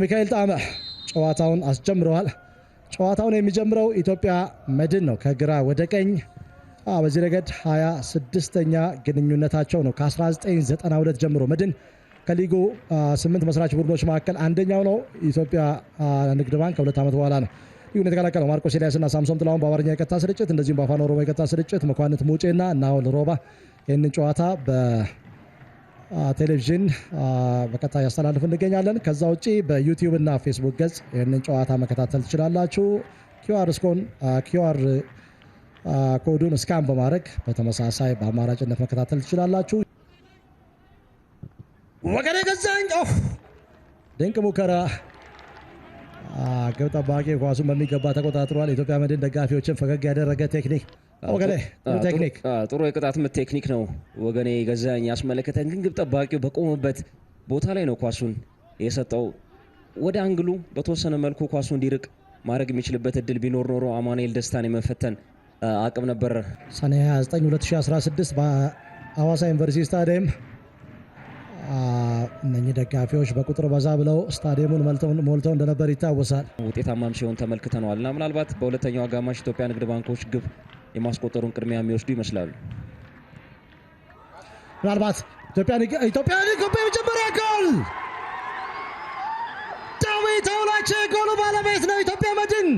ሚካኤል ጣመ ጨዋታውን አስጀምረዋል። ጨዋታውን የሚጀምረው ኢትዮጵያ መድን ነው ከግራ ወደ ቀኝ። በዚህ ረገድ 26ኛ ግንኙነታቸው ነው ከ1992 ጀምሮ። መድን ከሊጉ 8 መስራች ቡድኖች መካከል አንደኛው ነው። ኢትዮጵያ ንግድ ባንክ ከ2 ዓመት በኋላ ነው ሊጉን የተቀላቀለው። ማርቆስ ኤልያስና ሳምሶን ጥላሁን በአማርኛ የቀጥታ ስርጭት፣ እንደዚሁም በአፋን ኦሮሞ የቀጥታ ስርጭት መኳንንት ሙጬና ናውል ሮባ ይህንን ጨዋታ በቴሌቪዥን በቀጥታ ያስተላልፍ እንገኛለን። ከዛ ውጪ በዩቲዩብ እና ፌስቡክ ገጽ ይህንን ጨዋታ መከታተል ትችላላችሁ። ኪዩአር ኮዱን ስካን በማድረግ በተመሳሳይ በአማራጭነት መከታተል ትችላላችሁ። ወገኔ ገዛኝ ድንቅ ሙከራ። ግብ ጠባቂ ኳሱን በሚገባ ተቆጣጥሯል። ኢትዮጵያ መድን ደጋፊዎችን ፈገግ ያደረገ ቴክኒክ ቴክኒክ ጥሩ የቅጣት ምት ቴክኒክ ነው ወገኔ ገዛኝ ያስመለከተን። ግን ግብ ጠባቂው በቆመበት ቦታ ላይ ነው ኳሱን የሰጠው። ወደ አንግሉ በተወሰነ መልኩ ኳሱ እንዲርቅ ማድረግ የሚችልበት እድል ቢኖር ኖሮ አማኑኤል ደስታን የመፈተን አቅም ነበር። ሰኔ 29 2016 በሐዋሳ ዩኒቨርሲቲ ስታዲየም እነኚህ ደጋፊዎች በቁጥር በዛ ብለው ስታዲየሙን ሞልተው እንደነበር ይታወሳል። ውጤታማም ሲሆን ተመልክተነዋል እና ምናልባት በሁለተኛው አጋማሽ ኢትዮጵያ ንግድ ባንኮች ግብ የማስቆጠሩን ቅድሚያ የሚወስዱ ይመስላሉ። ምናልባት ኢትዮጵያ የመጀመሪያ ጎል ዳዊት አውላቸ ጎሉ ባለቤት ነው። ኢትዮጵያ መድን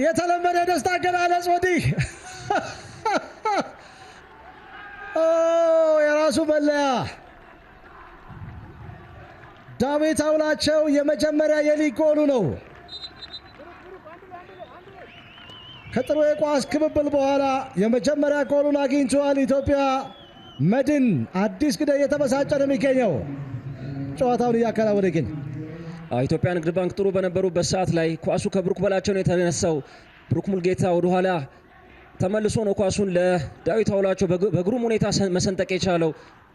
የተለመደ ደስታ አገላለጽ ወዲህ የራሱ መለያ ዳዊት አውላቸው የመጀመሪያ የሊግ ጎሉ ነው። ከጥሩ የኳስ ክብብል በኋላ የመጀመሪያ ጎሉን አግኝቷል። ኢትዮጵያ መድን አዲስ ግደ እየተበሳጨ ነው የሚገኘው ጨዋታውን እያከናወነ ግን ኢትዮጵያ ንግድ ባንክ ጥሩ በነበሩበት ሰዓት ላይ ኳሱ ከብሩክ በላቸው ነው የተነሳው። ብሩክ ሙልጌታ ወደኋላ ተመልሶ ነው ኳሱን ለዳዊት አውላቸው በግሩም ሁኔታ መሰንጠቅ የቻለው።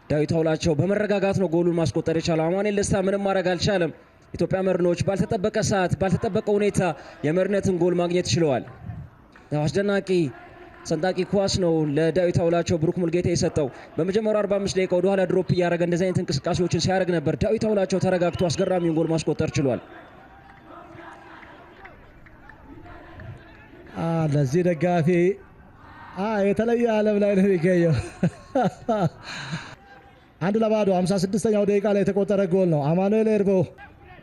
ዳዊት አውላቸው በመረጋጋት ነው ጎሉን ማስቆጠር የቻለው። አማኑኤል ደስታ ምንም ማድረግ አልቻለም። ኢትዮጵያ መድኖች ባልተጠበቀ ሰዓት ባልተጠበቀ ሁኔታ የመሪነትን ጎል ማግኘት ችለዋል። አስደናቂ ሰንጣቂ ኳስ ነው ለዳዊት አውላቸው ብሩክ ሙልጌታ የሰጠው። በመጀመሪያው 45 ደቂቃ ወደኋላ ድሮፕ እያደረገ እንደዚህ አይነት እንቅስቃሴዎችን ሲያደርግ ነበር። ዳዊት አውላቸው ተረጋግቶ አስገራሚውን ጎል ማስቆጠር ችሏል። ለዚህ ደጋፊ የተለየ ዓለም ላይ ነው የሚገኘው። 1-0 56ኛው ደቂቃ ላይ የተቆጠረ ጎል ነው። አማኑኤል ኤርቦ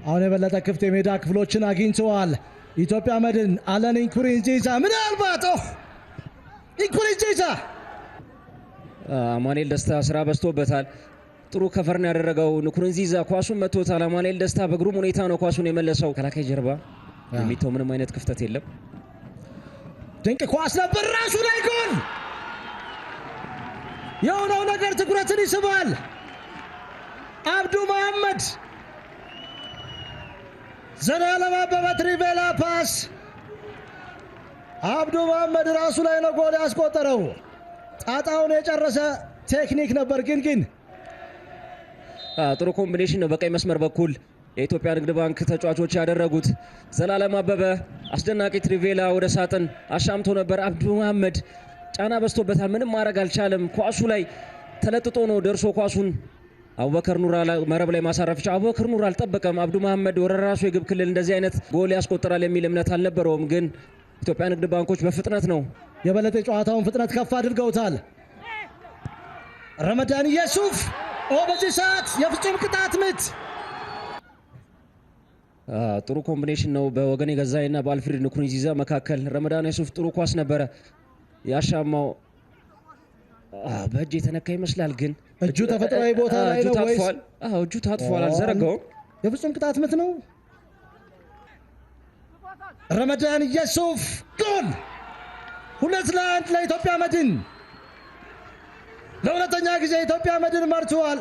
አሁን የበለጠ ክፍት የሜዳ ክፍሎችን አግኝተዋል። ኢትዮጵያ መድን አለን ኢንኩሪንጂዛ ምናልባት ኢንኩሪንጂዛ አማኑኤል ደስታ ስራ በዝቶበታል። ጥሩ ከቨርን ያደረገው ንኩሪንጂዛ ኳሱን መቶታል። አማኑኤል ደስታ በግሩም ሁኔታ ነው ኳሱን የመለሰው። ከላካይ ጀርባ የሚተው ምንም አይነት ክፍተት የለም። ድንቅ ኳስ ነበር። ራሱ ላይ ጎል የሆነው ነገር ትኩረትን ይስባል። አብዱ መሐመድ ዘላለም አበበ ትሪቬላ ፓስ። አብዱ መሐመድ ራሱ ላይ ነው ጎል ያስቆጠረው። ጣጣውን የጨረሰ ቴክኒክ ነበር። ግን ጥሩ ኮምቢኔሽን ነው በቀኝ መስመር በኩል የኢትዮጵያ ንግድ ባንክ ተጫዋቾች ያደረጉት። ዘላለም አበበ አስደናቂ ትሪቬላ ወደ ሳጥን አሻምቶ ነበር። አብዱ መሐመድ ጫና በዝቶበታል፣ ምንም ማድረግ አልቻለም። ኳሱ ላይ ተለጥጦ ነው ደርሶ ኳሱን አቡበከር ኑር መረብ ላይ ማሳረፍ ይችላል። አቡበከር ኑር አልጠበቀም። አብዱ መሐመድ ወደ ራሱ የግብ ክልል እንደዚህ አይነት ጎል ያስቆጥራል የሚል እምነት አልነበረውም። ግን ኢትዮጵያ ንግድ ባንኮች በፍጥነት ነው የበለጠ ጨዋታውን ፍጥነት ከፍ አድርገውታል። ረመዳን የሱፍ በዚህ ሰዓት የፍጹም ቅጣት ምት ጥሩ ኮምቢኔሽን ነው በወገኔ ገዛይና በአልፍሬድ ንኩሪንጂዛ መካከል። ረመዳን የሱፍ ጥሩ ኳስ ነበረ ያሻማው። በእጅ የተነካ ይመስላል ግን እጁ ተፈጥሯዊ ቦታ ላይ ነው ወይስ? እጁ ታጥፏል፣ አልዘረጋውም። የፍጹም ቅጣት ምት ነው። ረመዳን የሱፍ ጎል 2-1 ለኢትዮጵያ መድን። ለሁለተኛ ጊዜ ኢትዮጵያ መድን መርቷል።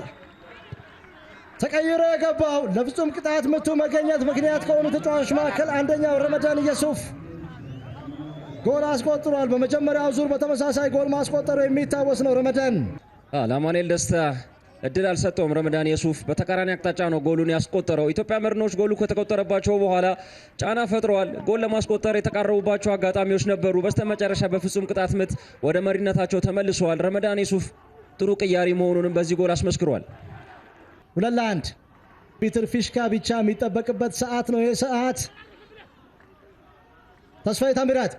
ተቀይሮ የገባው ለፍጹም ቅጣት ምቱ መገኘት ምክንያት ከሆኑ ተጫዋቾች መካከል አንደኛው ረመዳን የሱፍ ጎል አስቆጥሯል። በመጀመሪያው ዙር በተመሳሳይ ጎል ማስቆጠሩ የሚታወስ ነው። ረመዳን ለአማኑኤል ደስታ እድል አልሰጠውም። ረመዳን የሱፍ በተቃራኒ አቅጣጫ ነው ጎሉን ያስቆጠረው። ኢትዮጵያ መድኖች ጎሉ ከተቆጠረባቸው በኋላ ጫና ፈጥረዋል። ጎል ለማስቆጠር የተቃረቡባቸው አጋጣሚዎች ነበሩ። በስተመጨረሻ በፍጹም ቅጣት ምት ወደ መሪነታቸው ተመልሰዋል። ረመዳን የሱፍ ጥሩ ቅያሪ መሆኑንም በዚህ ጎል አስመስክሯል። 2-1 ፒተር ፊሽካ ብቻ የሚጠበቅበት ሰዓት ነው። ይህ ሰዓት ተስፋዬ ታምራት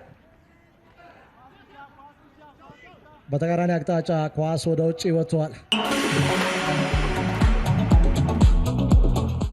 በተቃራኒ አቅጣጫ ኳስ ወደ ውጭ ወጥቷል።